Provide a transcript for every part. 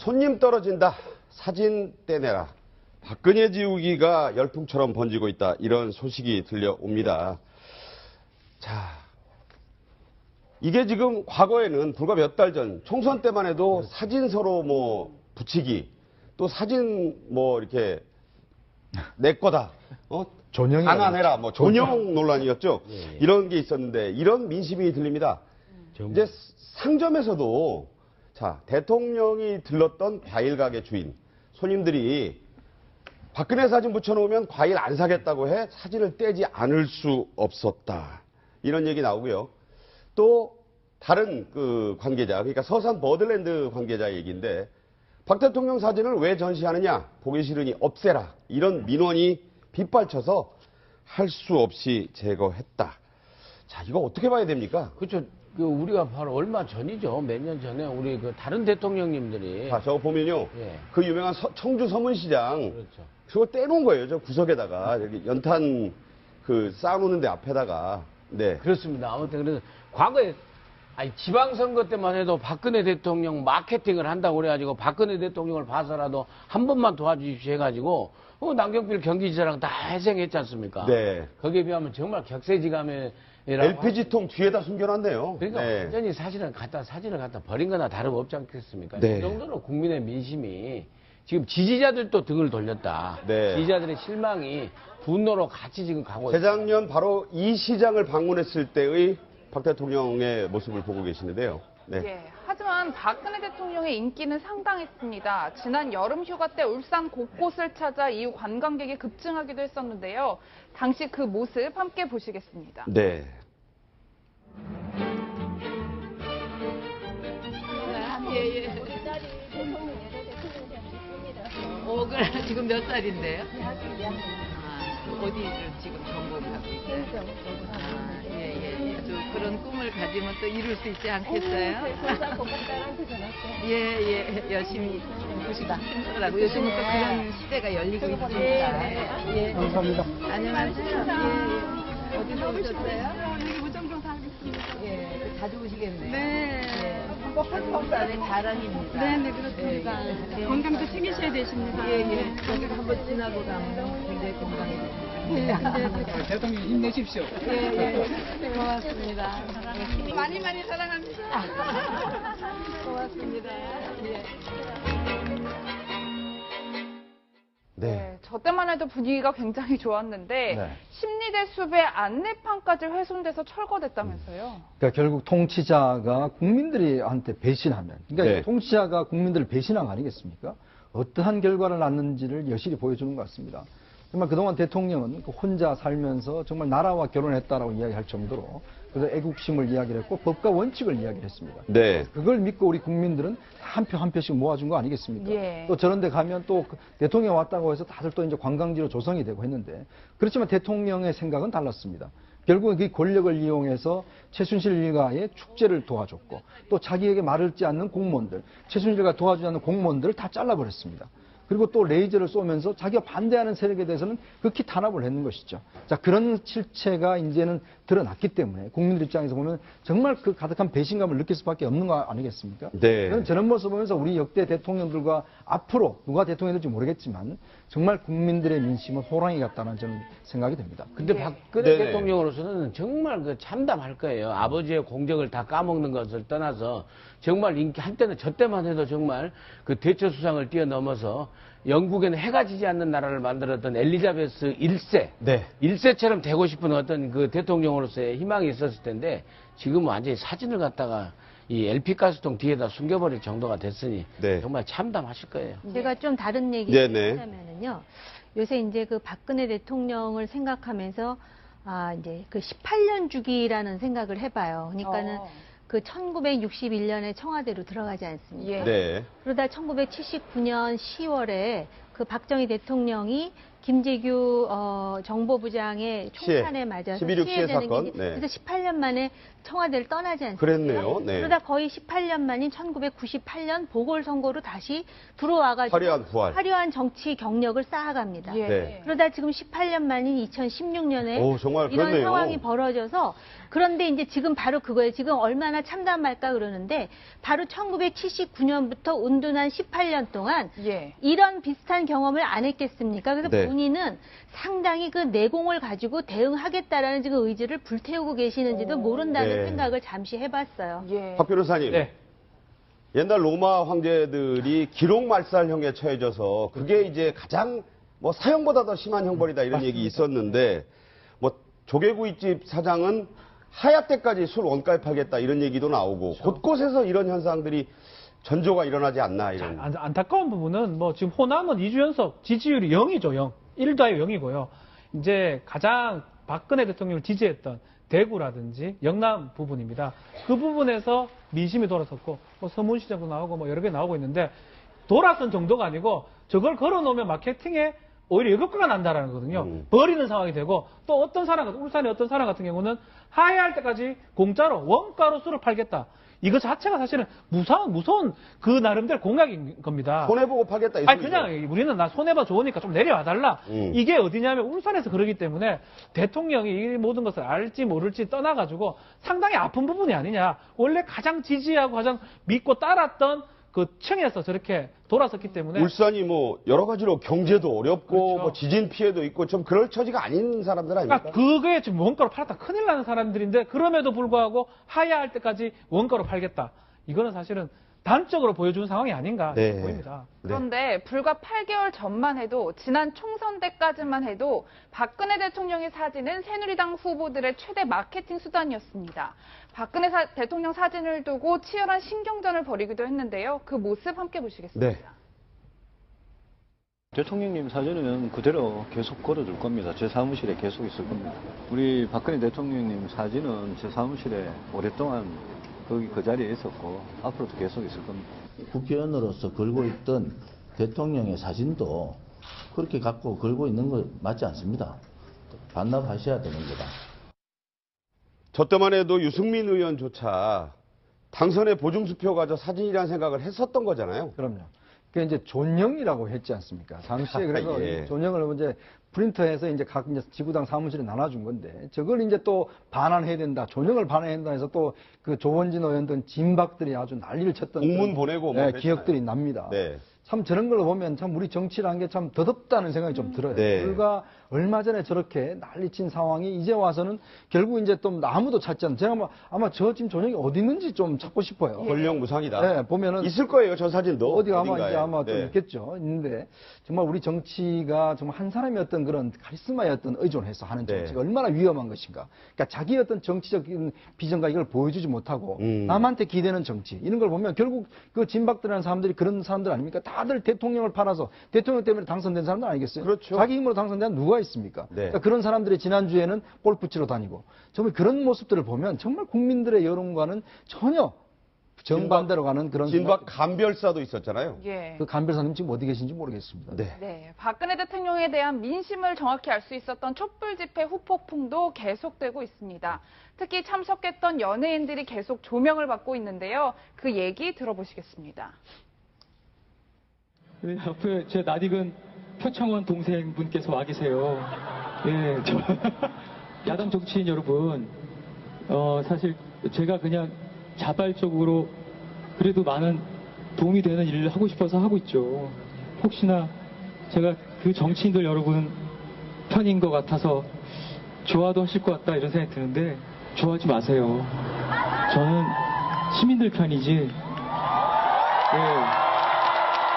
손님 떨어진다. 사진 떼내라. 박근혜 지우기가 열풍처럼 번지고 있다. 이런 소식이 들려옵니다. 자, 이게 지금 과거에는 불과 몇 달 전 총선 때만 해도 사진 서로 뭐 붙이기, 또 사진 뭐 이렇게 내 거다. 존영이 안해라 뭐 존영 논란이었죠. 예. 이런 게 있었는데 이런 민심이 들립니다. 이제 상점에서도 자, 대통령이 들렀던 과일 가게 주인 손님들이 박근혜 사진 붙여놓으면 과일 안 사겠다고 해 사진을 떼지 않을 수 없었다. 이런 얘기 나오고요. 또 다른 그 관계자, 그러니까 서산 버들랜드 관계자 얘기인데 박 대통령 사진을 왜 전시하느냐? 보기 싫으니 없애라. 이런 민원이 빗발쳐서 할 수 없이 제거했다. 자, 이거 어떻게 봐야 됩니까? 그렇죠. 그 우리가 바로 얼마 전이죠. 몇 년 전에 우리 그 다른 대통령님들이. 자, 저거 보면요. 예. 그 유명한 청주 서문시장. 그렇죠. 그거 떼놓은 거예요. 저 구석에다가. 여기 연탄 그 쌓아놓는 데 앞에다가. 네. 그렇습니다. 아무튼 그래서 과거에 아니 지방선거 때만 해도 박근혜 대통령 마케팅을 한다고 그래가지고 박근혜 대통령을 봐서라도 한 번만 도와주십시오 해가지고 남경필 경기지사랑 다 회생했지 않습니까? 네. 거기에 비하면 정말 격세지감에 LPG통 뒤에다 숨겨놨네요. 그러니까 네. 완전히 사진을 갖다 버린 거나 다름없지 않겠습니까? 네. 그 정도로 국민의 민심이 지금 지지자들도 등을 돌렸다. 네. 지지자들의 실망이 분노로 같이 지금 가고 있다. 재작년 바로 이 시장을 방문했을 때의 박 대통령의 모습을 보고 계시는데요. 네. 예, 하지만 박근혜 대통령의 인기는 상당했습니다. 지난 여름 휴가 때 울산 곳곳을 찾아 이후 관광객이 급증하기도 했었는데요. 당시 그 모습 함께 보시겠습니다. 네. 예. 그래, 지금 몇 살인데요? 어디를 지금 전공을 하고 있어요? 예. 아주 그런 꿈을 가지면 또 이룰 수 있지 않겠어요? 예. 열심히 힘쓰라고. 요즘은 또 그런 시대가 열리고 있으니까. 예. 감사합니다. 안녕하세요. 예. 어디서 오셨어요? 여기 무정동 살고 있습니다. 예. 자주 오시겠네요. 네. 한국사의 자랑입니다. 네, 그렇습니다. 예. 건강도 챙기셔야 되십니다. 예. 거기 한번 지나고 가면 굉장히 건강해집니다. 네. 대통령 힘내십시오. 예. 고맙습니다. 많이 사랑합니다. 고맙습니다. 예. 네. 저 때만 해도 분위기가 굉장히 좋았는데 네. 심리대 숲의 안내판까지 훼손돼서 철거됐다면서요. 그러니까 결국 통치자가 국민들한테 배신하면, 그러니까 네. 통치자가 국민들을 배신한 거 아니겠습니까? 어떠한 결과를 낳는지를 여실히 보여주는 것 같습니다. 정말 그동안 대통령은 혼자 살면서 정말 나라와 결혼했다라고 이야기할 정도로 그래서 애국심을 이야기를 했고 법과 원칙을 이야기를 했습니다. 네. 그걸 믿고 우리 국민들은 한 표 한 표씩 모아준 거 아니겠습니까? 예. 또 저런 데 가면 또 대통령 왔다고 해서 다들 또 이제 관광지로 조성이 되고 했는데 그렇지만 대통령의 생각은 달랐습니다. 결국은 그 권력을 이용해서 최순실 일가의 축제를 도와줬고 또 자기에게 말을 지 않는 공무원들, 최순실과 도와주지 않는 공무원들을 다 잘라버렸습니다. 그리고 또 레이저를 쏘면서 자기가 반대하는 세력에 대해서는 극히 탄압을 했는 것이죠. 자, 그런 실체가 이제는 드러났기 때문에 국민들 입장에서 보면 정말 그 가득한 배신감을 느낄 수밖에 없는 거 아니겠습니까? 네. 저는 모습을 보면서 우리 역대 대통령들과 앞으로 누가 대통령이 될지 모르겠지만 정말 국민들의 민심은 호랑이 같다는 저는 생각이 듭니다. 근데 예. 박근혜 네네. 대통령으로서는 정말 그 참담할 거예요. 아버지의 공적을 다 까먹는 것을 떠나서 정말 인기 한때는 저 때만 해도 정말 그 대처수상을 뛰어넘어서 영국에는 해가 지지 않는 나라를 만들었던 엘리자베스 1세, 네. 1세처럼 되고 싶은 어떤 그 대통령으로서의 희망이 있었을 텐데 지금은 완전히 사진을 갖다가 이 LP 가스통 뒤에다 숨겨버릴 정도가 됐으니 네. 정말 참담하실 거예요. 제가 좀 다른 얘기 네네. 하자면은요. 요새 이제 그 박근혜 대통령을 생각하면서 이제 그 18년 주기라는 생각을 해봐요. 그러니까는 그 1961년에 청와대로 들어가지 않습니까? 예. 네. 그러다 1979년 10월에 그 박정희 대통령이 김재규 정보부장의 총탄에 맞아서 11.6 시해 시해되는 사건. 게 이제 네. 그래서 18년 만에 청와대를 떠나지 않습니까? 그랬네요. 네. 그러다 거의 18년 만인 1998년 보궐선거로 다시 들어와가지고 화려한 부활. 화려한 정치 경력을 쌓아갑니다. 예. 네. 그러다 지금 18년 만인 2016년에 오, 정말 이런 그렇네요. 상황이 벌어져서 그런데 이제 지금 바로 그거예요. 지금 얼마나 참담할까 그러는데 바로 1979년부터 운둔한 18년 동안 예. 이런 비슷한 경험을 안 했겠습니까? 그래서 네. 본인은 상당히 그 내공을 가지고 대응하겠다라는 지금 의지를 불태우고 계시는지도 모른다는 네. 생각을 잠시 해봤어요. 예. 박 변호사님. 네. 옛날 로마 황제들이 기록말살형에 처해져서 그게 이제 가장 뭐 사형보다 더 심한 형벌이다 이런 얘기 있었는데 뭐 조개구이집 사장은 하야 때까지 술 원가에 팔겠다 이런 얘기도 나오고 곳곳에서 이런 현상들이 전조가 일어나지 않나 이런. 안타까운 부분은 뭐 지금 호남은 2주 연속 지지율이 0이죠, 0. 1도 아예 0이고요. 이제 가장 박근혜 대통령을 지지했던 대구라든지 영남 부분입니다. 그 부분에서 민심이 돌아섰고 뭐 서문시장도 나오고 뭐 여러 개 나오고 있는데 돌아선 정도가 아니고 저걸 걸어놓으면 마케팅에 오히려 역효과가 난다라는 거거든요. 버리는 상황이 되고 또 어떤 사람, 울산의 어떤 사람 같은 경우는 하야할 때까지 공짜로 원가로 술을 팔겠다. 이거 자체가 사실은 무서운 그 나름대로 공약인 겁니다. 손해보고 팔겠다 이 아니 소리죠. 그냥 우리는 나 손해봐 좋으니까 좀 내려와 달라. 이게 어디냐면 울산에서 그러기 때문에 대통령이 이 모든 것을 알지 모를지 떠나가지고 상당히 아픈 부분이 아니냐. 원래 가장 지지하고 가장 믿고 따랐던 그 층에서 저렇게 돌아섰기 때문에 울산이 뭐 여러 가지로 경제도 어렵고 그렇죠. 뭐 지진 피해도 있고 좀 그럴 처지가 아닌 사람들 아닙니까? 그러니까 그게 지금 원가로 팔았다 큰일 나는 사람들인데 그럼에도 불구하고 하야할 때까지 원가로 팔겠다. 이거는 사실은 단적으로 보여준 상황이 아닌가 네. 보입니다. 그런데 불과 8개월 전만 해도 지난 총선 때까지만 해도 박근혜 대통령의 사진은 새누리당 후보들의 최대 마케팅 수단이었습니다. 박근혜 대통령 사진을 두고 치열한 신경전을 벌이기도 했는데요. 그 모습 함께 보시겠습니다. 네. 대통령님 사진은 그대로 계속 걸어둘 겁니다. 제 사무실에 계속 있을 겁니다. 우리 박근혜 대통령님 사진은 제 사무실에 오랫동안 거기 그 자리에 있었고 앞으로도 계속 있을 겁니다. 국회의원으로서 걸고 있던 대통령의 사진도 그렇게 갖고 걸고 있는 거 맞지 않습니다. 반납하셔야 되는 거다. 저 때만 해도 유승민 의원조차 당선의 보증수표 가져 사진이라는 생각을 했었던 거잖아요. 그럼요. 그게 이제 존영이라고 했지 않습니까? 당시에 그래서 예. 존영을 이제 프린터해서 이제 각 이제 지구당 사무실에 나눠준 건데 저걸 이제 또 반환해야 된다. 존영을 반환해야 된다 해서 또 그 조원진 의원 등 진박들이 아주 난리를 쳤던 공문 그런, 보내고 뭐 네, 그랬잖아요. 기억들이 납니다. 네. 참 저런 걸 보면 참 우리 정치라는 게 참 더덥다는 생각이 좀 들어요. 네. 불과 얼마 전에 저렇게 난리친 상황이 이제 와서는 결국 이제 또 아무도 찾지 않는 제가 아마 저 지금 존영이 어디 있는지 좀 찾고 싶어요. 권력 무상이다. 네, 보면은 있을 거예요, 저 사진도. 어디가 아마 어딘가에. 이제 아마 좀 네. 있겠죠. 있는데 정말 우리 정치가 정말 한 사람의 어떤 그런 카리스마의 어떤 의존해서 하는 네. 정치가 얼마나 위험한 것인가. 그러니까 자기 어떤 정치적인 비전과 이걸 보여주지 못하고 남한테 기대는 정치 이런 걸 보면 결국 그 진박들이라는 사람들이 그런 사람들 아닙니까? 다들 대통령을 팔아서 대통령 때문에 당선된 사람들 아니겠어요? 그렇죠. 자기 힘으로 당선된 누가 있습니까? 네. 그러니까 그런 사람들이 지난주에는 골프 치러 다니고 정말 그런 모습들을 보면 정말 국민들의 여론과는 전혀 정반대로 가는 그런 진박 감별사도 있었잖아요. 예. 그 간별사님 지금 어디 계신지 모르겠습니다. 네. 네, 박근혜 대통령에 대한 민심을 정확히 알 수 있었던 촛불 집회 후폭풍도 계속되고 있습니다. 특히 참석했던 연예인들이 계속 조명을 받고 있는데요. 그 얘기 들어보시겠습니다. 네, 앞에 제 낯익은 표창원 동생분께서 와 계세요. 예, 저 야당 정치인 여러분, 사실 제가 그냥 자발적으로 그래도 많은 도움이 되는 일을 하고 싶어서 하고 있죠. 혹시나 제가 그 정치인들 여러분 편인 것 같아서 좋아도 하실 것 같다 이런 생각이 드는데 좋아하지 마세요. 저는 시민들 편이지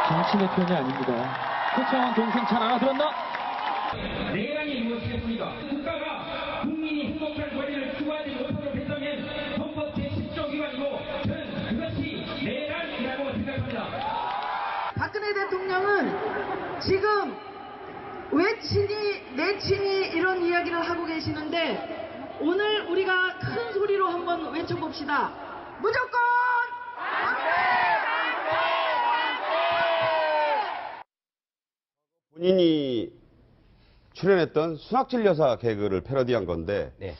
정치인의 편이 아닙니다. 표창원 동생 잘 알아들었나? 내란이 무엇이겠습니까? 국가가 국민이 행복한 권리를 추구하지 못하도록 했다면 헌법 제10조 위반이고 저는 그것이 내란이라고 생각합니다. 박근혜 대통령은 지금 외친이 내친이 이런 이야기를 하고 계시는데 오늘 우리가 큰 소리로 한번 외쳐봅시다. 무조건 본인이 출연했던 순학질 여사 개그를 패러디한 건데 네.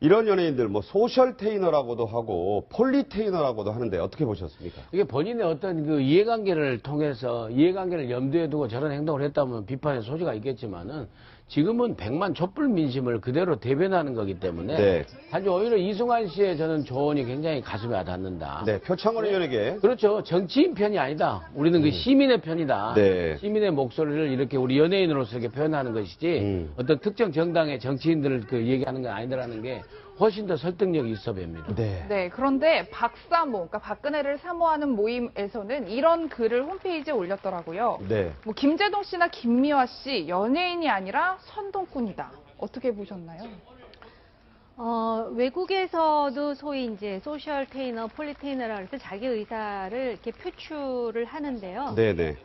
이런 연예인들 뭐 소셜 테이너라고도 하고 폴리 테이너라고도 하는데 어떻게 보셨습니까? 이게 본인의 어떤 그 이해관계를 통해서 이해관계를 염두에 두고 저런 행동을 했다면 비판의 소지가 있겠지만은 지금은 백만 촛불 민심을 그대로 대변하는 거기 때문에 네. 사실 오히려 이승환 씨의 저는 조언이 굉장히 가슴에 와닿는다. 네, 표창원 의원에게 그렇죠. 정치인 편이 아니다. 우리는 그 시민의 편이다. 네. 시민의 목소리를 이렇게 우리 연예인으로서 이렇게 표현하는 것이지 어떤 특정 정당의 정치인들을 그 얘기하는 건 아니다라는 게 훨씬 더 설득력이 있어 보입니다. 네. 네, 그런데 박사모, 그러니까 박근혜를 사모하는 모임에서는 이런 글을 홈페이지에 올렸더라고요. 네. 뭐 김재동 씨나 김미화 씨 연예인이 아니라 선동꾼이다. 어떻게 보셨나요? 외국에서도 소위 이제 소셜 테이너, 폴리 테이너라고 해서 자기 의사를 이렇게 표출을 하는데요. 네네.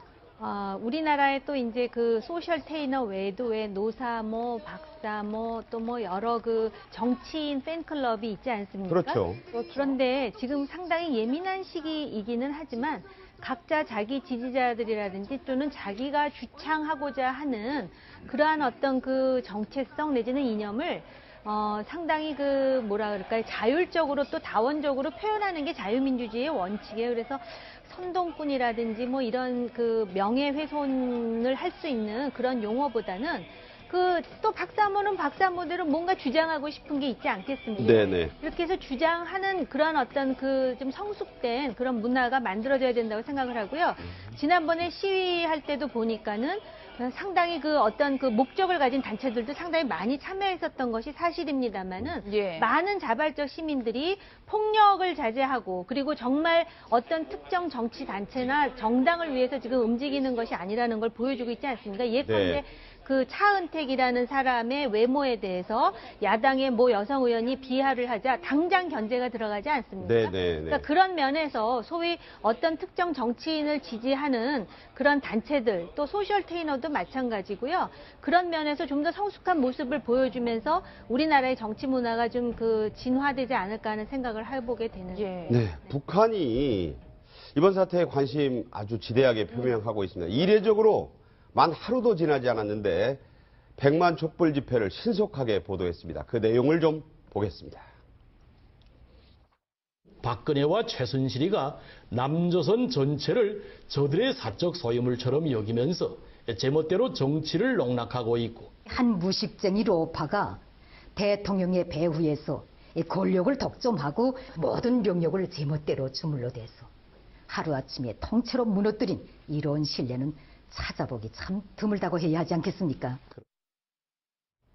우리나라에 또 이제 그 소셜 테이너 외에도 왜 노사모, 박사모 또 뭐 여러 그 정치인 팬클럽이 있지 않습니까? 그렇죠. 그런데 지금 상당히 예민한 시기이기는 하지만 각자 자기 지지자들이라든지 또는 자기가 주창하고자 하는 그러한 어떤 그 정체성 내지는 이념을 상당히 그 뭐라 그럴까요? 자율적으로 또 다원적으로 표현하는 게 자유민주주의의 원칙이에요. 그래서 선동꾼이라든지 뭐 이런 그 명예훼손을 할 수 있는 그런 용어보다는 그 또 박사모는 박사모대로 뭔가 주장하고 싶은 게 있지 않겠습니까? 네네. 이렇게 해서 주장하는 그런 어떤 그 좀 성숙된 그런 문화가 만들어져야 된다고 생각을 하고요. 지난번에 시위할 때도 보니까는 상당히 그 어떤 그 목적을 가진 단체들도 상당히 많이 참여했었던 것이 사실입니다만은 예. 많은 자발적 시민들이 폭력을 자제하고 그리고 정말 어떤 특정 정치 단체나 정당을 위해서 지금 움직이는 것이 아니라는 걸 보여주고 있지 않습니까? 예컨대 네. 그 차은택이라는 사람의 외모에 대해서 야당의 모 여성 의원이 비하를 하자 당장 견제가 들어가지 않습니까? 네네네. 그러니까 그런 면에서 소위 어떤 특정 정치인을 지지하는 그런 단체들 또 소셜 테이너도 마찬가지고요. 그런 면에서 좀 더 성숙한 모습을 보여주면서 우리나라의 정치 문화가 좀 그 진화되지 않을까 하는 생각을 해보게 되는. 예. 네, 북한이 이번 사태에 관심 아주 지대하게 표명하고 있습니다. 이례적으로 만 하루도 지나지 않았는데 100만 촛불 집회를 신속하게 보도했습니다. 그 내용을 좀 보겠습니다. 박근혜와 최순실이가 남조선 전체를 저들의 사적 소유물처럼 여기면서 제멋대로 정치를 농락하고 있고 한 무식쟁이 로파가 대통령의 배후에서 권력을 독점하고 모든 병력을 제멋대로 주물러 대서 하루아침에 통째로 무너뜨린 이런 신뢰는 찾아보기 참 드물다고 해야 하지 않겠습니까?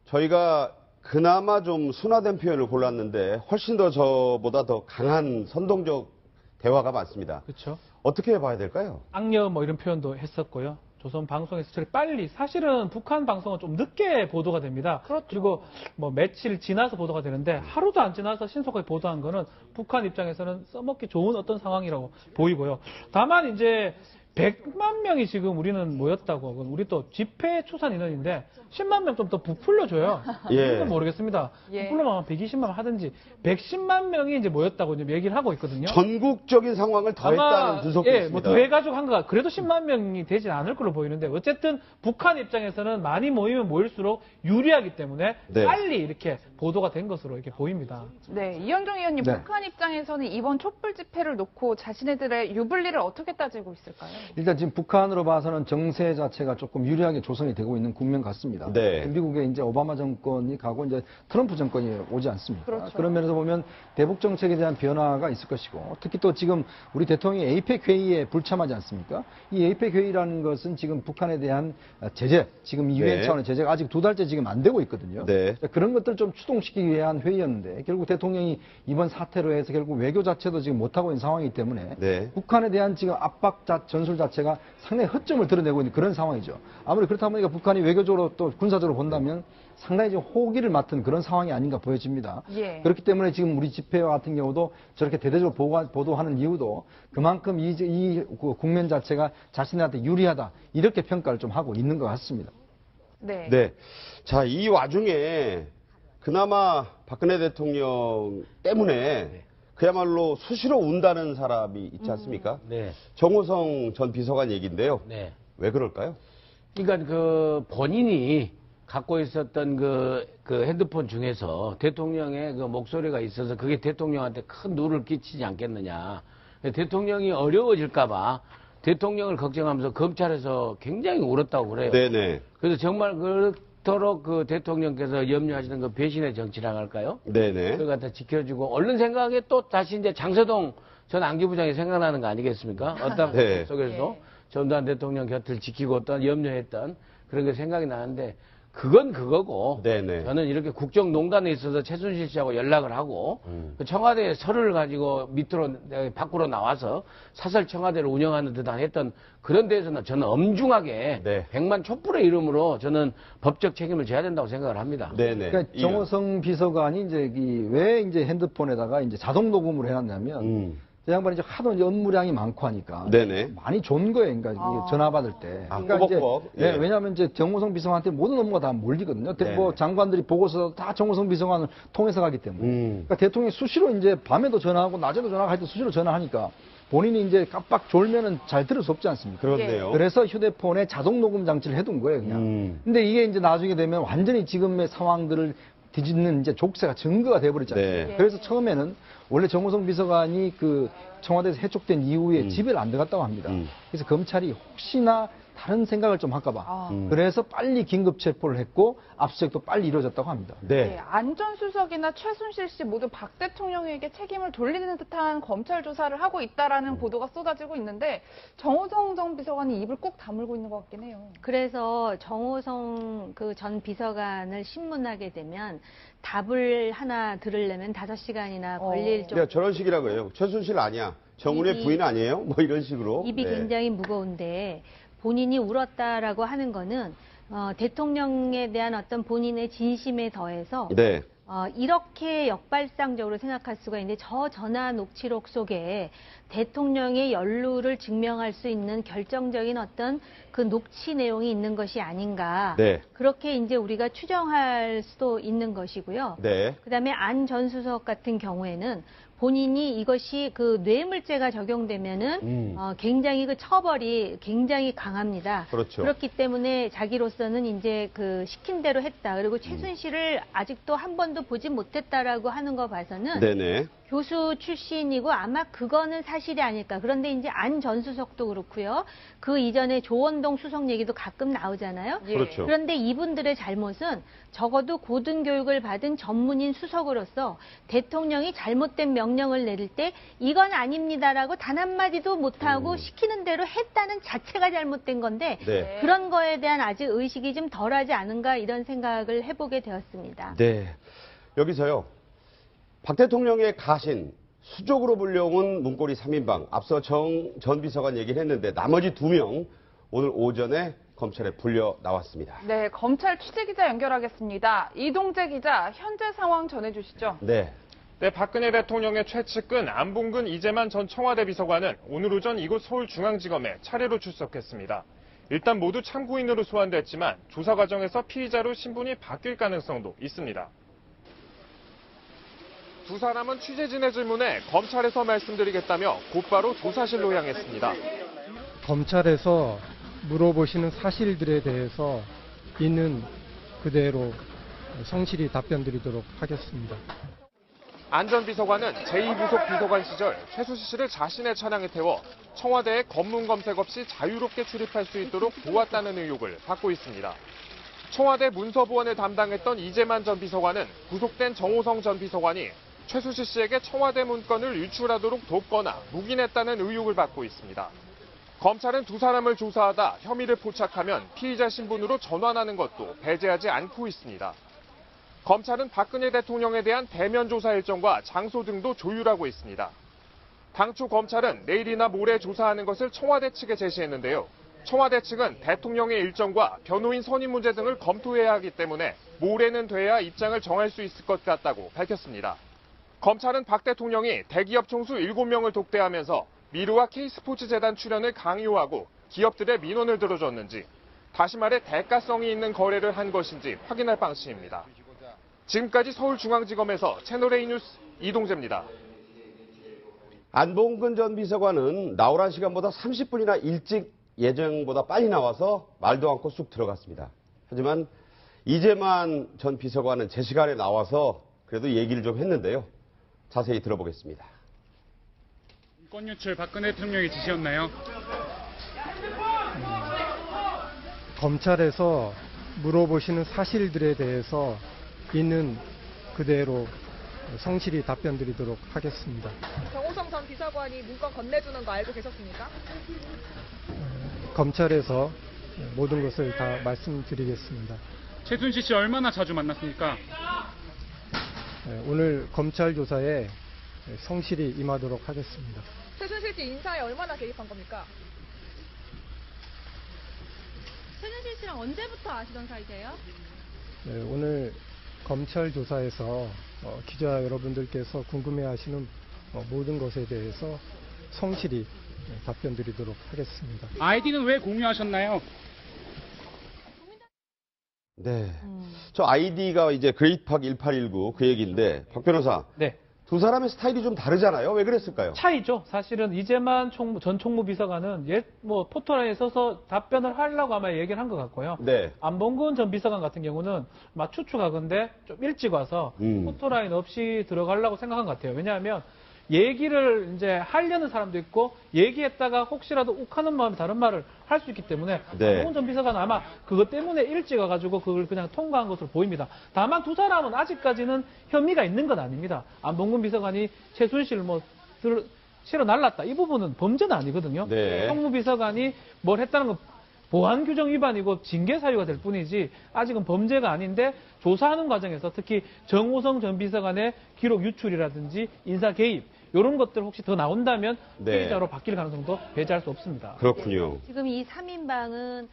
저희가 그나마 좀 순화된 표현을 골랐는데 훨씬 더 저보다 더 강한 선동적 대화가 많습니다. 그렇죠. 어떻게 봐야 될까요? 악녀 뭐 이런 표현도 했었고요. 조선 방송에서 저리 빨리 사실은 북한 방송은 좀 늦게 보도가 됩니다. 그리고 뭐 며칠 지나서 보도가 되는데 하루도 안 지나서 신속하게 보도한 거는 북한 입장에서는 써먹기 좋은 어떤 상황이라고 보이고요. 다만 이제 100만 명이 지금 우리는 모였다고. 우리 또 집회 추산 인원인데 10만 명 좀 더 부풀려줘요. 예. 그건 모르겠습니다. 예. 부풀려면 120만 명 하든지 110만 명이 이제 모였다고 지금 얘기를 하고 있거든요. 전국적인 상황을 더했다는 분석도 예, 있습니다. 뭐 더해가지고 한 거, 그래도 10만 명이 되진 않을 걸로 보이는데, 어쨌든 북한 입장에서는 많이 모이면 모일수록 유리하기 때문에 네. 빨리 이렇게 보도가 된 것으로 이렇게 보입니다. 네, 이현종 의원님, 네. 북한 입장에서는 이번 촛불 집회를 놓고 자신네들의 유불리를 어떻게 따지고 있을까요? 일단 지금 북한으로 봐서는 정세 자체가 조금 유리하게 조성이 되고 있는 국면 같습니다. 네. 미국에 이제 오바마 정권이 가고 이제 트럼프 정권이 오지 않습니까? 그렇죠. 그런 면에서 보면 대북 정책에 대한 변화가 있을 것이고, 특히 또 지금 우리 대통령이 에이펙 회의에 불참하지 않습니까? 이 에이펙 회의라는 것은 지금 북한에 대한 제재, 지금 유엔 네. 차원의 제재가 아직 2달째 지금 안 되고 있거든요. 네. 그런 것들을 좀 추동시키기 위한 회의였는데, 결국 대통령이 이번 사태로 해서 결국 외교 자체도 지금 못하고 있는 상황이기 때문에 네. 북한에 대한 지금 압박 전술 자체가 상당히 허점을 드러내고 있는 그런 상황이죠. 아무리 그렇다 보니까 북한이 외교적으로 또 군사적으로 본다면 상당히 좀 호기를 맡은 그런 상황이 아닌가 보여집니다. 예. 그렇기 때문에 지금 우리 집회와 같은 경우도 저렇게 대대적으로 보도하는 이유도 그만큼 이 국면 자체가 자신들한테 유리하다, 이렇게 평가를 좀 하고 있는 것 같습니다. 네. 네. 자, 이 와중에 그나마 박근혜 대통령 때문에 그야말로 수시로 운다는 사람이 있지 않습니까? 네. 정호성 전 비서관 얘기인데요. 네. 왜 그럴까요? 그러니까 그 본인이 갖고 있었던 그 핸드폰 중에서 대통령의 그 목소리가 있어서 그게 대통령한테 큰 누를 끼치지 않겠느냐. 대통령이 어려워질까봐 대통령을 걱정하면서 검찰에서 굉장히 울었다고 그래요. 네네. 그래서 정말 그토록 그 대통령께서 염려하시는 그 배신의 정치라고 할까요? 네네. 그걸 갖다 지켜주고, 얼른 생각에 또 다시 이제 장서동 전 안기부장이 생각나는 거 아니겠습니까? 어떤 네. 속에서도 전두환 대통령 곁을 지키고 어떤 염려했던 그런 게 생각이 나는데, 그건 그거고, 네네. 저는 이렇게 국정농단에 있어서 최순실 씨하고 연락을 하고, 그 청와대에 서류를 가지고 밖으로 나와서 사설 청와대를 운영하는 듯한 했던 그런 데에서는 저는 엄중하게 네. 100만 촛불의 이름으로 저는 법적 책임을 져야 된다고 생각을 합니다. 네네. 그러니까 정호성 비서관이 이제 왜 이제 핸드폰에다가 이제 자동 녹음을 해놨냐면, 그 양반이 이제 하도 이제 업무량이 많고 하니까 네네. 많이 좋은 거예요. 그러니까 이게 전화 받을 때. 아, 그러니까 이제 꾸벅꾸벅. 예. 왜냐하면 이제 정호성 비서관한테 모든 업무가 다 몰리거든요. 네네. 뭐 장관들이 보고서 다 정호성 비서관을 통해서 가기 때문에. 그러니까 대통령이 수시로 이제 밤에도 전화하고 낮에도 전화할 때 수시로 전화하니까 본인이 이제 깜빡 졸면은 잘 들을 수 없지 않습니까? 그렇네요. 그래서 휴대폰에 자동 녹음 장치를 해둔 거예요, 그냥. 근데 이게 이제 나중에 되면 완전히 지금의 상황들을 뒤집는 이제 족쇄가 증거가 돼버리잖아요. 네. 그래서 처음에는 원래 정호성 비서관이 그 청와대에서 해촉된 이후에 집에를 안 들어갔다고 합니다. 그래서 검찰이 혹시나 다른 생각을 좀 할까봐. 그래서 빨리 긴급 체포를 했고 압수수색도 빨리 이루어졌다고 합니다. 네, 안전수석이나 최순실 씨 모두 박 대통령에게 책임을 돌리는 듯한 검찰 조사를 하고 있다라는 보도가 쏟아지고 있는데 정호성 전 비서관이 입을 꼭 다물고 있는 것 같긴 해요. 그래서 정호성 그 전 비서관을 신문하게 되면 답을 하나 들으려면 5시간이나 걸릴 정도. 야, 저런 식이라고 해요. 최순실 아니야. 정훈의 부인 아니에요? 뭐 이런 식으로. 입이 네. 굉장히 무거운데 본인이 울었다라고 하는 거는 대통령에 대한 어떤 본인의 진심에 더해서 네. 이렇게 역발상적으로 생각할 수가 있는데 저 전화 녹취록 속에 대통령의 연루를 증명할 수 있는 결정적인 어떤 그 녹취 내용이 있는 것이 아닌가. 네. 그렇게 이제 우리가 추정할 수도 있는 것이고요. 네. 그다음에 안 전 수석 같은 경우에는 본인이 이것이 그 뇌물죄가 적용되면은 굉장히 그 처벌이 굉장히 강합니다. 그렇죠. 그렇기 때문에 자기로서는 이제 그 시킨 대로 했다. 그리고 최순실을 아직도 한 번도 보지 못했다라고 하는 거 봐서는 네네. 교수 출신이고 아마 그거는 사실이 아닐까. 그런데 이제 안 전 수석도 그렇고요. 그 이전에 조원동 수석 얘기도 가끔 나오잖아요. 그렇죠. 그런데 이분들의 잘못은 적어도 고등교육을 받은 전문인 수석으로서 대통령이 잘못된 명령을 내릴 때 이건 아닙니다라고 단 한마디도 못하고 시키는 대로 했다는 자체가 잘못된 건데 네. 그런 거에 대한 아직 의식이 좀 덜하지 않은가 이런 생각을 해보게 되었습니다. 네. 여기서요. 박 대통령의 가신, 수족으로 불려온 문고리 3인방, 앞서 정 전 비서관 얘기를 했는데 나머지 2명 오늘 오전에 검찰에 불려 나왔습니다. 네, 검찰 취재기자 연결하겠습니다. 이동재 기자, 현재 상황 전해주시죠. 네. 네, 박근혜 대통령의 최측근 안봉근 이재만 전 청와대 비서관은 오늘 오전 이곳 서울중앙지검에 차례로 출석했습니다. 일단 모두 참고인으로 소환됐지만 조사 과정에서 피의자로 신분이 바뀔 가능성도 있습니다. 두 사람은 취재진의 질문에 검찰에서 말씀드리겠다며 곧바로 조사실로 향했습니다. 검찰에서 물어보시는 사실들에 대해서 있는 그대로 성실히 답변드리도록 하겠습니다. 안 전 비서관은 제2부속 비서관 시절 최순실 씨를 자신의 차량에 태워 청와대에 검문 검색 없이 자유롭게 출입할 수 있도록 도왔다는 의혹을 받고 있습니다. 청와대 문서보안을 담당했던 이재만 전 비서관은 구속된 정호성 전 비서관이 최순실 씨에게 청와대 문건을 유출하도록 돕거나 묵인했다는 의혹을 받고 있습니다. 검찰은 두 사람을 조사하다 혐의를 포착하면 피의자 신분으로 전환하는 것도 배제하지 않고 있습니다. 검찰은 박근혜 대통령에 대한 대면 조사 일정과 장소 등도 조율하고 있습니다. 당초 검찰은 내일이나 모레 조사하는 것을 청와대 측에 제시했는데요. 청와대 측은 대통령의 일정과 변호인 선임 문제 등을 검토해야 하기 때문에 모레는 돼야 입장을 정할 수 있을 것 같다고 밝혔습니다. 검찰은 박 대통령이 대기업 총수 7명을 독대하면서 미르와 K스포츠재단 출연을 강요하고 기업들의 민원을 들어줬는지, 다시 말해 대가성이 있는 거래를 한 것인지 확인할 방침입니다. 지금까지 서울중앙지검에서 채널A 뉴스 이동재입니다. 안봉근 전 비서관은 나오란 시간보다 30분이나 일찍 예정보다 빨리 나와서 말도 않고 쑥 들어갔습니다. 하지만 이재만 전 비서관은 제 시간에 나와서 그래도 얘기를 좀 했는데요. 자세히 들어보겠습니다. 인권 유출 박근혜 대통령의 지시였나요? 검찰에서 물어보시는 사실들에 대해서 있는 그대로 성실히 답변드리도록 하겠습니다. 정호성 전 비서관이 문건 건네주는 거 알고 계셨습니까? 검찰에서 모든 것을 다 말씀드리겠습니다. 최순실 씨 얼마나 자주 만났습니까? 오늘 검찰 조사에 성실히 임하도록 하겠습니다. 최순실 씨 인사에 얼마나 개입한 겁니까? 최순실 씨랑 언제부터 아시던 사이세요? 오늘 검찰 조사에서 기자 여러분들께서 궁금해하시는 모든 것에 대해서 성실히 답변드리도록 하겠습니다. 아이디는 왜 공유하셨나요? 네. 저 아이디가 이제 그레이트팍 1819 그 얘기인데 박 변호사. 네. 두 사람의 스타일이 좀 다르잖아요. 왜 그랬을까요? 차이죠. 사실은 이재만 전 총무비서관은 포토라인에 서서 답변을 하려고 아마 얘기를 한 것 같고요. 네. 안봉근 전 비서관 같은 경우는 막 추측하건데 좀 일찍 와서 포토라인 없이 들어가려고 생각한 것 같아요. 왜냐하면 얘기를 이제 하려는 사람도 있고 얘기했다가 혹시라도 욱하는 마음에 다른 말을 할 수 있기 때문에 네. 안봉근 전 비서관은 아마 그것 때문에 일찍 와가지고 그걸 그냥 통과한 것으로 보입니다. 다만 두 사람은 아직까지는 혐의가 있는 건 아닙니다. 안봉근 비서관이 최순실 실어 날랐다. 이 부분은 범죄는 아니거든요. 네. 총무비서관이 뭘 했다는 건 보안 규정 위반이고 징계 사유가 될 뿐이지 아직은 범죄가 아닌데 조사하는 과정에서 특히 정호성 전 비서관의 기록 유출이라든지 인사 개입 이런 것들 혹시 더 나온다면 피의자로 바뀔 가능성도 배제할 수 없습니다. 그렇군요. 지금 이 3인방은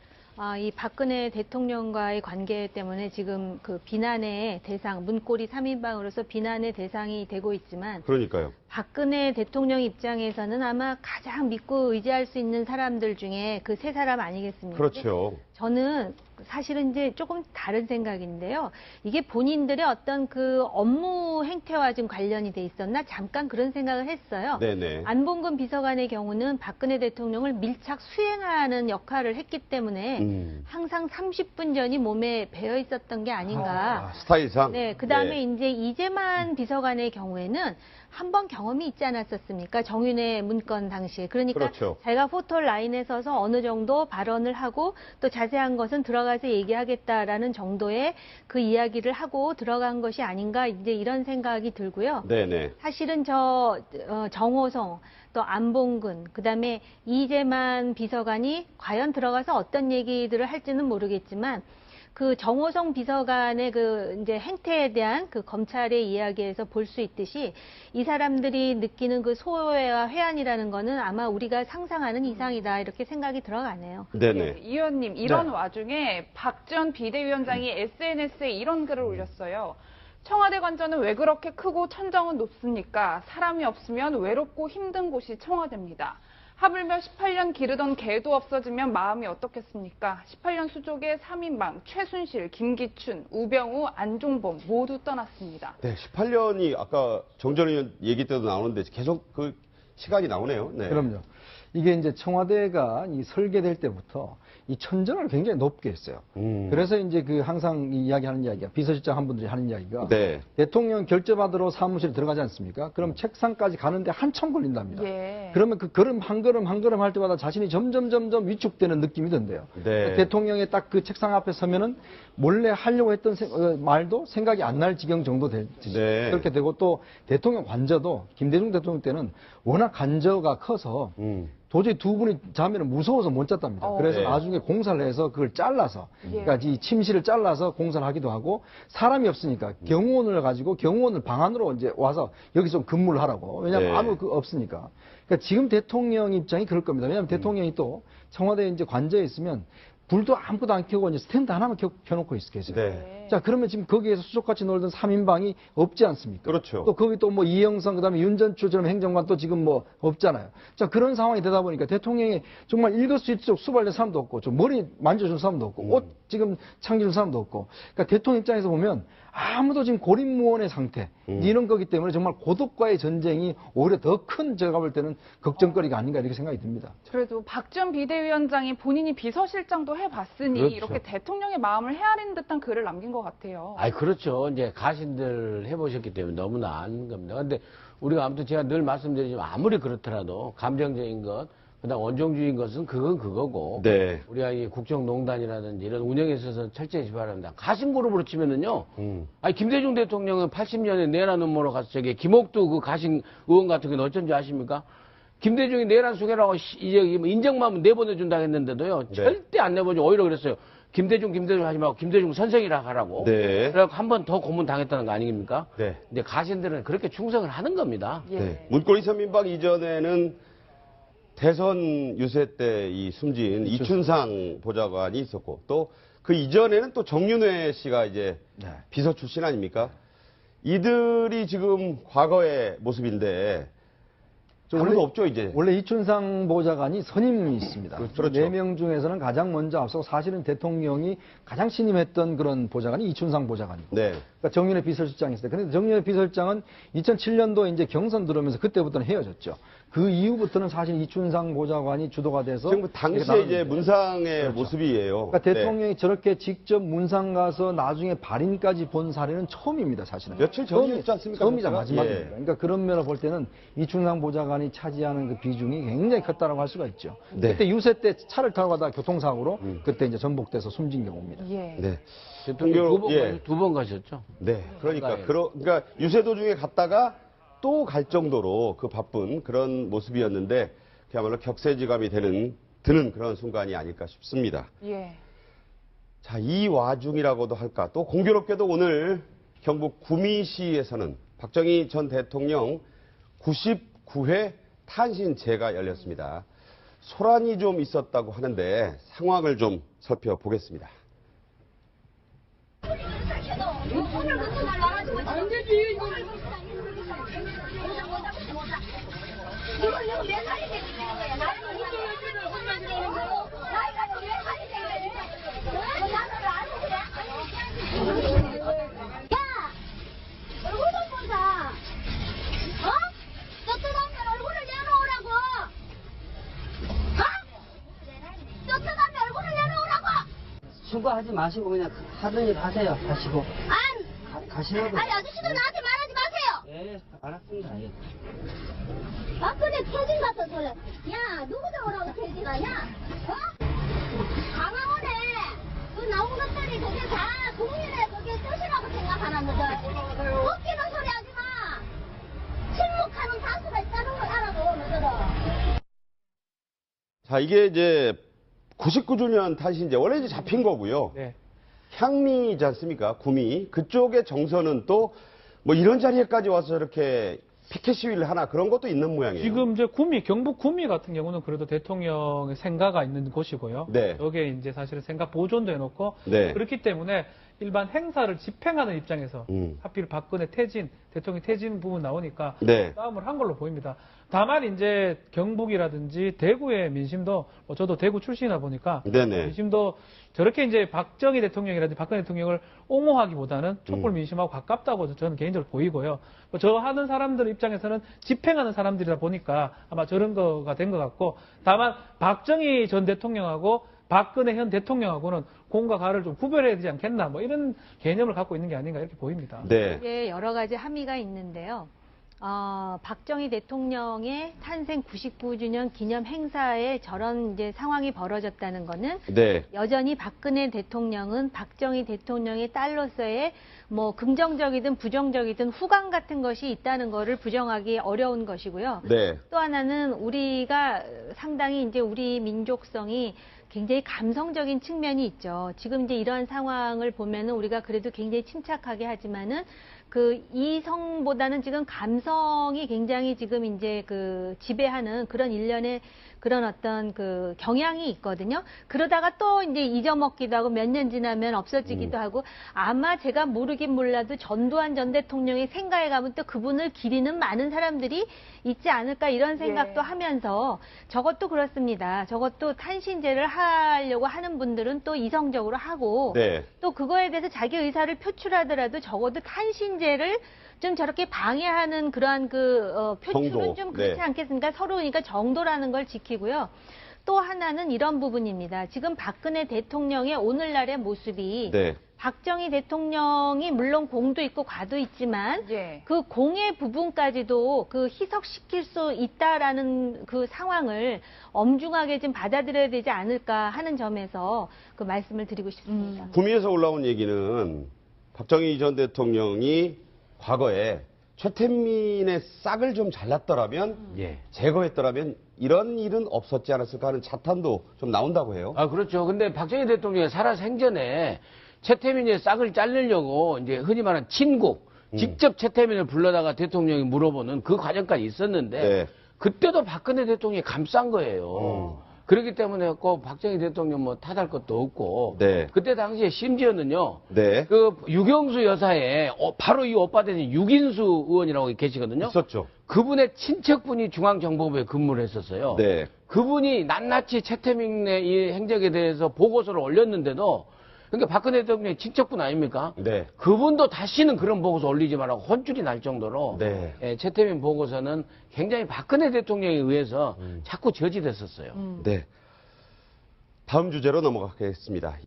이 박근혜 대통령과의 관계 때문에 지금 그 비난의 대상, 문고리 3인방으로서 비난의 대상이 되고 있지만 그러니까요. 박근혜 대통령 입장에서는 아마 가장 믿고 의지할 수 있는 사람들 중에 그 세 사람 아니겠습니까? 그렇죠. 저는 사실은 이제 조금 다른 생각인데요. 이게 본인들의 어떤 그 업무 행태와 좀 관련이 돼 있었나? 잠깐 그런 생각을 했어요. 네네. 안봉근 비서관의 경우는 박근혜 대통령을 밀착 수행하는 역할을 했기 때문에 항상 30분 전이 몸에 배어 있었던 게 아닌가. 스타일상? 네, 그 다음에 이제 이재만 비서관의 경우에는 한 번 경험이 있지 않았었습니까? 정윤회 문건 당시에. 그러니까 그렇죠. 자기가 포털 라인에 서서 어느 정도 발언을 하고 또 자세한 것은 들어가서 얘기하겠다라는 정도의 그 이야기를 하고 들어간 것이 아닌가 이제 이런 생각이 들고요. 네네. 사실은 정호성 또 안봉근 그다음에 이재만 비서관이 과연 들어가서 어떤 얘기들을 할지는 모르겠지만 그 정호성 비서관의 그 이제 행태에 대한 그 검찰의 이야기에서 볼 수 있듯이 이 사람들이 느끼는 그 소외와 회한이라는 거는 아마 우리가 상상하는 이상이다 이렇게 생각이 들어가네요. 네네. 이 의원님 이런 네. 와중에 박지원 비대위원장이 SNS에 이런 글을 올렸어요. 청와대 관저는 왜 그렇게 크고 천정은 높습니까? 사람이 없으면 외롭고 힘든 곳이 청와대입니다. 하물며 18년 기르던 개도 없어지면 마음이 어떻겠습니까? 18년 수족의 3인방 최순실, 김기춘, 우병우, 안종범 모두 떠났습니다. 네, 18년이 아까 정전 의원 얘기 때도 나오는데 계속 그 시간이 나오네요. 네. 그럼요. 이게 이제 청와대가 이 설계될 때부터 이 천정을 굉장히 높게 했어요. 그래서 이제 그 항상 이야기하는 이야기가 비서실장 한 분들이 하는 이야기가 네. 대통령 결재받으러 사무실에 들어가지 않습니까? 그럼 책상까지 가는데 한참 걸린답니다. 예. 그러면 그 걸음 한 걸음 할 때마다 자신이 점점 위축되는 느낌이 든대요. 네. 대통령의 딱 그 책상 앞에 서면은 몰래 하려고 했던 말도 생각이 안 날 지경 정도 네. 그렇게 되고 또 대통령 관저도 김대중 대통령 때는 워낙 관저가 커서 도저히 두 분이 자면은 무서워서 못 잤답니다. 그래서 네. 나중에 공사를 해서 그걸 잘라서 그러니까 이 침실을 잘라서 공사를 하기도 하고 사람이 없으니까 경호원을 가지고 경호원을 방 안으로 이제 와서 여기서 근무를 하라고. 왜냐하면 네. 아무 그 없으니까. 그러니까 지금 대통령 입장이 그럴 겁니다. 왜냐하면 대통령이 또 청와대에 이제 관저에 있으면 불도 아무것도 안 켜고 이제 스탠드 하나만 켜놓고 계세요. 네. 자, 그러면 지금 거기에서 수족같이 놀던 3인방이 없지 않습니까? 그렇죠. 또 거기 또 뭐 이영선, 그 다음에 윤전추처럼 행정관 또 지금 뭐 없잖아요. 자, 그런 상황이 되다 보니까 대통령이 정말 일거수일투족 수발된 사람도 없고, 좀 머리 만져준 사람도 없고, 옷 지금 창조준 사람도 없고. 그러니까 대통령 입장에서 보면 아무도 지금 고립무원의 상태 이런 거기 때문에 정말 고독과의 전쟁이 오히려 더 큰 제가 볼 때는 걱정거리가 아닌가 이렇게 생각이 듭니다. 그래도 박지원 비대위원장이 본인이 비서실장도 해봤으니 그렇죠. 이렇게 대통령의 마음을 헤아리는 듯한 글을 남긴 것 같아요. 아이, 그렇죠. 이제 가신들 해보셨기 때문에 너무나 아는 겁니다. 근데 우리가 아무튼 제가 늘 말씀드리지만 아무리 그렇더라도 감정적인 것, 그다음 원정주의인 것은 그건 그거고. 네. 우리가 이 국정농단이라든지 이런 운영에 있어서 철저히 바랍니다. 가신 그룹으로 치면은요. 아니, 김대중 대통령은 80년에 내란 음모로 가서 저기 김옥두 그 가신 의원 같은 건 어쩐지 아십니까? 김대중이 내란 수괴라고 이제 인정만 내보내준다 했는데도요. 네. 절대 안 내보내죠. 오히려 그랬어요. 김대중 하지 말고 김대중 선생이라 하라고. 네. 그래갖고 한 번 더 고문 당했다는 거 아닙니까? 네. 근데 가신들은 그렇게 충성을 하는 겁니다. 네. 문고리 선민박 이전에는 대선 유세 때 이 숨진 이춘상 보좌관이 있었고 또 그 이전에는 또 정윤회 씨가 이제 비서 출신 아닙니까? 이들이 지금 과거의 모습인데 아무도 없죠 이제. 원래 이춘상 보좌관이 선임이 있습니다. 그렇죠. 4명 중에서는 가장 먼저 앞서고 사실은 대통령이 가장 신임했던 그런 보좌관이 이춘상 보좌관이고. 네. 그러니까 정윤회 비서실장이 있어요. 그런데 정윤회 비서실장은 2007년도에 이제 경선 들어오면서 그때부터는 헤어졌죠. 그 이후부터는 사실 이춘상 보좌관이 주도가 돼서 지금 당시에 이제 문상의 그렇죠. 모습이에요. 그러니까 대통령이 저렇게 직접 문상 가서 나중에 발인까지 본 사례는 처음입니다, 사실은. 며칠 전이었지 않습니까? 처음이자 그때가? 마지막입니다. 예. 그러니까 그런 면을 볼 때는 이춘상 보좌관이 차지하는 그 비중이 굉장히 컸다라고 할 수가 있죠. 네. 그때 유세 때 차를 타고 가다가 교통사고로 그때 이제 전복돼서 숨진 경우입니다. 네. 대통령 예. 두 번 가셨죠? 네. 그러니까 가까이. 그러니까 유세 도중에 갔다가 또 갈 정도로 그 바쁜 그런 모습이었는데 그야말로 격세지감이 드는 그런 순간이 아닐까 싶습니다. 예. 자, 이 와중이라고도 할까. 또 공교롭게도 오늘 경북 구미시에서는 박정희 전 대통령 99회 탄신제가 열렸습니다. 소란이 좀 있었다고 하는데 상황을 좀 살펴보겠습니다. 수고하지 마시고 그냥 하던 일 하세요. 가시고. 가시라고. 아니 아저씨도 나한테 말하지 마세요. 예, 알았습니다. 예. 박근혜 퇴진 같은 소리. 야 누구들 오라고 퇴진하냐? 어? 강화원에 그 나온 것들이 그게 다 국민의 그게 뜻이라고 생각하는 거죠. 웃기는 소리 하지 마. 침묵하는 다수가 있다는 걸 알아도 너희들은. 자, 이게 이제 99주년 탄신제 원래 이제 잡힌 거고요. 네. 향리이지 않습니까? 구미. 그쪽의 정서는 또 뭐 이런 자리에까지 와서 저렇게 피켓 시위를 하나 그런 것도 있는 모양이에요. 지금 이제 경북 구미 같은 경우는 그래도 대통령의 생가가 있는 곳이고요. 네. 여기에 이제 사실은 생가 보존도 해놓고 네. 그렇기 때문에 일반 행사를 집행하는 입장에서 하필 박근혜 대통령 퇴진 부분 나오니까 네. 싸움을 한 걸로 보입니다. 다만 이제 경북이라든지 대구의 민심도 저도 대구 출신이다 보니까 네네. 민심도 저렇게 이제 박정희 대통령이라든지 박근혜 대통령을 옹호하기보다는 촛불 민심하고 가깝다고 저는 개인적으로 보이고요. 저 하는 사람들 입장에서는 집행하는 사람들이다 보니까 아마 저런 거가 된 것 같고 다만 박정희 전 대통령하고 박근혜 현 대통령하고는 공과 가를 좀 구별해야 되지 않겠나 뭐 이런 개념을 갖고 있는 게 아닌가 이렇게 보입니다. 네. 이게 여러 가지 함의가 있는데요. 박정희 대통령의 탄생 99주년 기념 행사에 저런 이제 상황이 벌어졌다는 거는 네. 여전히 박근혜 대통령은 박정희 대통령의 딸로서의 뭐 긍정적이든 부정적이든 후광 같은 것이 있다는 거를 부정하기 어려운 것이고요. 네. 또 하나는 우리가 상당히 이제 우리 민족성이 굉장히 감성적인 측면이 있죠. 지금 이제 이런 상황을 보면은 우리가 그래도 굉장히 침착하게 하지만은 그 이성보다는 지금 감성이 굉장히 지금 이제 그 지배하는 그런 일련의 그런 어떤 그 경향이 있거든요. 그러다가 또 이제 잊어먹기도 하고 몇 년 지나면 없어지기도 하고 아마 제가 모르긴 몰라도 전두환 전 대통령의 생가에 가면 또 그분을 기리는 많은 사람들이 있지 않을까 이런 생각도 하면서 저것도 그렇습니다. 저것도 탄신제를 하려고 하는 분들은 또 이성적으로 하고 네. 또 그거에 대해서 자기 의사를 표출하더라도 적어도 탄신제를 좀 저렇게 방해하는 그러한 표출은 정도. 좀 그렇지 네. 않겠습니까? 서로 그러니까 정도라는 걸 지키고요. 또 하나는 이런 부분입니다. 지금 박근혜 대통령의 오늘날의 모습이 네. 박정희 대통령이 물론 공도 있고 과도 있지만 그 공의 부분까지도 그 희석시킬 수 있다라는 그 상황을 엄중하게 좀 받아들여야 되지 않을까 하는 점에서 그 말씀을 드리고 싶습니다. 구미에서 올라온 얘기는 박정희 전 대통령이 과거에 최태민의 싹을 좀 잘랐더라면 제거했더라면 이런 일은 없었지 않았을까 하는 자탄도 좀 나온다고 해요. 아, 그렇죠. 근데 박정희 대통령이 살아 생전에 최태민의 싹을 자르려고 이제 흔히 말하는 친국, 직접 최태민을 불러다가 대통령이 물어보는 그 과정까지 있었는데 그때도 박근혜 대통령이 감싼 거예요. 그렇기 때문에 꼭 박정희 대통령 뭐 탓할 것도 없고 그때 당시에 심지어는요. 그 유경수 여사의 바로 이 오빠 되신 유긴수 의원이라고 계시거든요. 있었죠. 그분의 친척분이 중앙정보부에 근무를 했었어요. 그분이 낱낱이 최태민의 이 행적에 대해서 보고서를 올렸는데도 그러니까 박근혜 대통령의 친척분 아닙니까? 그분도 다시는 그런 보고서 올리지 말라고 혼쭐이 날 정도로 최태민 보고서는 굉장히 박근혜 대통령에 의해서 자꾸 저지됐었어요. 네. 다음 주제로 넘어가겠습니다.